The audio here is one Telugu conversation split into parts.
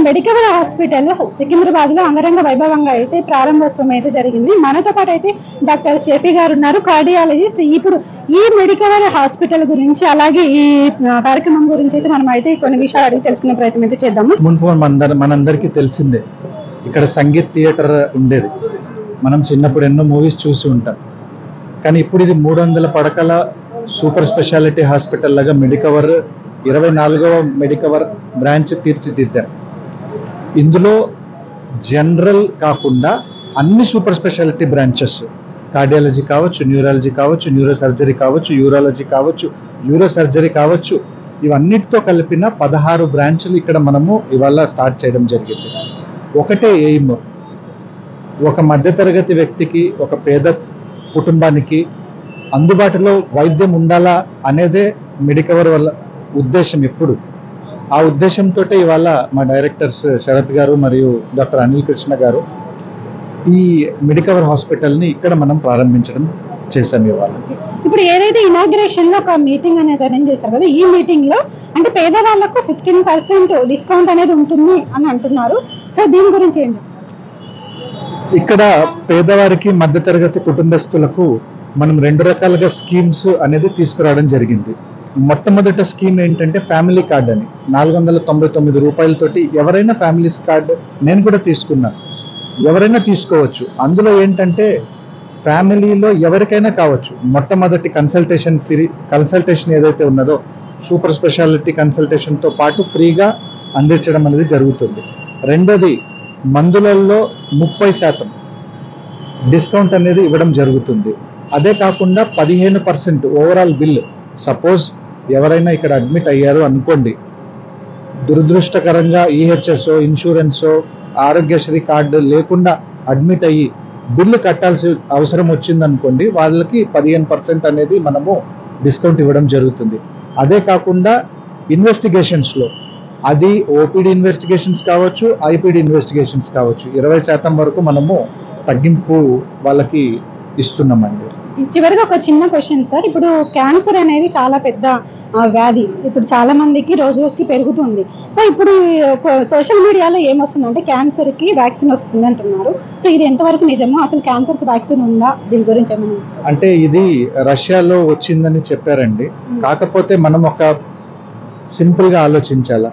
మెడికల్ హాస్పిటల్ సికింద్రాబాద్ లో అంగరంగ వైభవంగా అయితే ప్రారంభోత్సవం అయితే జరిగింది. మనతో పాటు అయితే డాక్టర్ షఫీ గారు ఉన్నారు, కార్డియాలజిస్ట్. ఇప్పుడు ఈ మెడికల్ హాస్పిటల్ గురించి అలాగే ఈ కార్యక్రమం గురించి అయితే మనం అయితే కొన్ని విషయాలు అడిగి తెలుసుకునే ప్రయత్నం అయితే చేద్దాము. మున్పు మనందరికీ తెలిసిందే, ఇక్కడ సంగీత్ థియేటర్ ఉండేది. మనం చిన్నప్పుడు ఎన్నో మూవీస్ చూసి ఉంటాం. కానీ ఇప్పుడు ఇది 300 పడకల సూపర్ స్పెషాలిటీ హాస్పిటల్ లాగా మెడికవర్ 24వ మెడికవర్ బ్రాంచ్ తీర్చిదిద్దారు. ఇందులో జనరల్ కాకుండా అన్ని సూపర్ స్పెషాలిటీ బ్రాంచెస్, కార్డియాలజీ కావచ్చు, న్యూరాలజీ కావచ్చు, న్యూరో సర్జరీ కావచ్చు, యూరాలజీ కావచ్చు, యూరో సర్జరీ కావచ్చు, ఇవన్నిటితో కలిపిన 16 బ్రాంచ్లు ఇక్కడ మనము ఇవాళ స్టార్ట్ చేయడం జరిగింది. ఒకటే ఎయిమ్, ఒక మధ్యతరగతి వ్యక్తికి, ఒక పేద కుటుంబానికి అందుబాటులో వైద్యం ఉండాలా అనేదే మెడికవర్ వల్ల ఉద్దేశం. ఎప్పుడు ఆ ఉద్దేశంతో ఇవాళ మా డైరెక్టర్స్ శరత్ గారు మరియు డాక్టర్ అనిల్ కృష్ణ గారు ఈ మెడికవర్ హాస్పిటల్ని ఇక్కడ మనం ప్రారంభించడం చేశాం. ఇవాళ ఇప్పుడు ఏదైతే ఇనాగ్రేషన్ లో ఒక మీటింగ్ అనేది అరేంజ్ చేశారు కదా, ఈ మీటింగ్ లో అంటే పేదవాళ్లకు 15% డిస్కౌంట్ అనేది ఉంటుంది అని అంటున్నారు. సో దీని గురించి ఏంటి? ఇక్కడ పేదవారికి, మధ్యతరగతి కుటుంబస్తులకు మనం 2 రకాలుగా స్కీమ్స్ అనేది తీసుకురావడం జరిగింది. మొట్టమొదటి స్కీమ్ ఏంటంటే ఫ్యామిలీ కార్డ్ అని 499 రూపాయలతోటి ఎవరైనా ఫ్యామిలీస్ కార్డ్, నేను కూడా తీసుకున్నాను, ఎవరైనా తీసుకోవచ్చు. అందులో ఏంటంటే ఫ్యామిలీలో ఎవరికైనా కావచ్చు, మొట్టమొదటి కన్సల్టేషన్ ఏదైతే ఉన్నదో సూపర్ స్పెషాలిటీ కన్సల్టేషన్తో పాటు ఫ్రీగా అందించడం అనేది జరుగుతుంది. రెండోది, మందులలో 30% డిస్కౌంట్ అనేది ఇవ్వడం జరుగుతుంది. అదే కాకుండా 15% ఓవరాల్ బిల్. సపోజ్ ఎవరైనా ఇక్కడ అడ్మిట్ అయ్యారు అనుకోండి, దురదృష్టకరంగా ఈహెచ్ఎస్, ఇన్సూరెన్సో, ఆరోగ్యశ్రీ కార్డు లేకుండా అడ్మిట్ అయ్యి బిల్లు కట్టాల్సి అవసరం వచ్చిందనుకోండి, వాళ్ళకి 15% అనేది మనము డిస్కౌంట్ ఇవ్వడం జరుగుతుంది. అదే కాకుండా ఇన్వెస్టిగేషన్స్లో, అది ఓపీడీ ఇన్వెస్టిగేషన్స్ కావచ్చు, ఐపీడీ ఇన్వెస్టిగేషన్స్ కావచ్చు, 20% వరకు మనము తగ్గింపు వాళ్ళకి ఇస్తున్నామండి. చివరిగా ఒక చిన్న క్వశ్చన్ సార్, ఇప్పుడు క్యాన్సర్ అనేది చాలా పెద్ద వ్యాధి, ఇప్పుడు చాలా మందికి రోజు రోజుకి పెరుగుతుంది. సో ఇప్పుడు సోషల్ మీడియాలో ఏమొస్తుందంటే క్యాన్సర్ కి వ్యాక్సిన్ వస్తుంది అంటున్నారు. సో ఇది ఎంతవరకు నిజమో, అసలు క్యాన్సర్ కి వ్యాక్సిన్ ఉందా, దీని గురించి ఏమన్నా? అంటే ఇది రష్యాలో వచ్చిందని చెప్పారండి. కాకపోతే మనం ఒక సింపుల్ గా ఆలోచించాలా.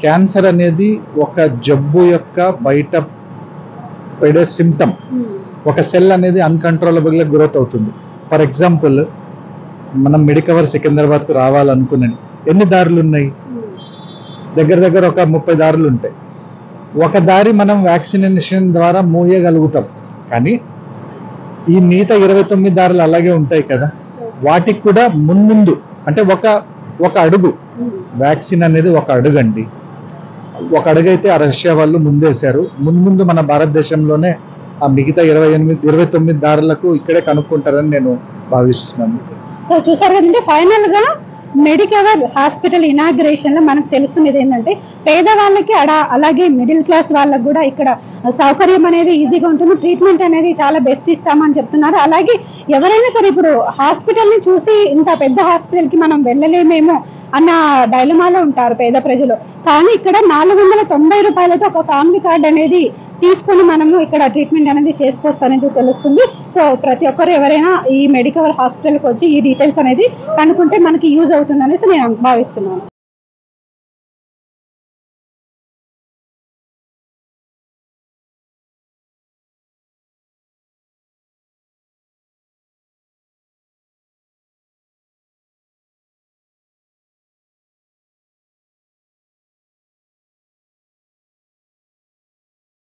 క్యాన్సర్ అనేది ఒక జబ్బు యొక్క బయట పడే సిమ్టమ్. ఒక సెల్ అనేది అన్కంట్రోలబుల్ గా గ్రోత్ అవుతుంది. ఫర్ ఎగ్జాంపుల్, మనం మెడికవర్ సికింద్రాబాద్కు రావాలనుకున్నాను, ఎన్ని దారులు ఉన్నాయి? దగ్గర ఒక 30 దారులు ఉంటాయి. ఒక దారి మనం వ్యాక్సినేషన్ ద్వారా మూయగలుగుతాం, కానీ ఈ మిగతా 29 దారులు అలాగే ఉంటాయి కదా. వాటికి కూడా ముందు అంటే ఒక అడుగు, వ్యాక్సిన్ అనేది ఒక అడుగు అండి. ఒక అడుగు అయితే ఆ రష్యా వాళ్ళు ముందేశారు. ముందు మన భారతదేశంలోనే ఆ మిగతా 29 దారులకు ఇక్కడే కనుక్కుంటారని నేను భావిస్తున్నాను. సో చూసారు కదంటే, ఫైనల్ గా మెడికవర్ హాస్పిటల్ ఇనాగ్రేషన్ లో మనకు తెలుస్తున్నది ఏంటంటే, పేదవాళ్ళకి అలాగే మిడిల్ క్లాస్ వాళ్ళకి కూడా ఇక్కడ సౌకర్యం అనేది ఈజీగా ఉంటుంది, ట్రీట్మెంట్ అనేది చాలా బెస్ట్ ఇస్తామని చెప్తున్నారు. అలాగే ఎవరైనా సరే ఇప్పుడు హాస్పిటల్ ని చూసి ఇంత పెద్ద హాస్పిటల్ కి మనం వెళ్ళలేమేమో అన్న డైలమాలో ఉంటారు పేద ప్రజలు. కానీ ఇక్కడ 490 రూపాయలతో ఒక ఫ్యామిలీ కార్డ్ అనేది తీసుకొని మనము ఇక్కడ ట్రీట్మెంట్ అనేది చేసుకోవచ్చు అనేది తెలుస్తుంది. సో ప్రతి ఒక్కరు ఎవరైనా ఈ మెడికవర్ హాస్పిటల్కి వచ్చి ఈ డీటెయిల్స్ అనేది కనుక్కుంటే మనకి యూజ్ అవుతుంది అనేసి నేను భావిస్తున్నాను.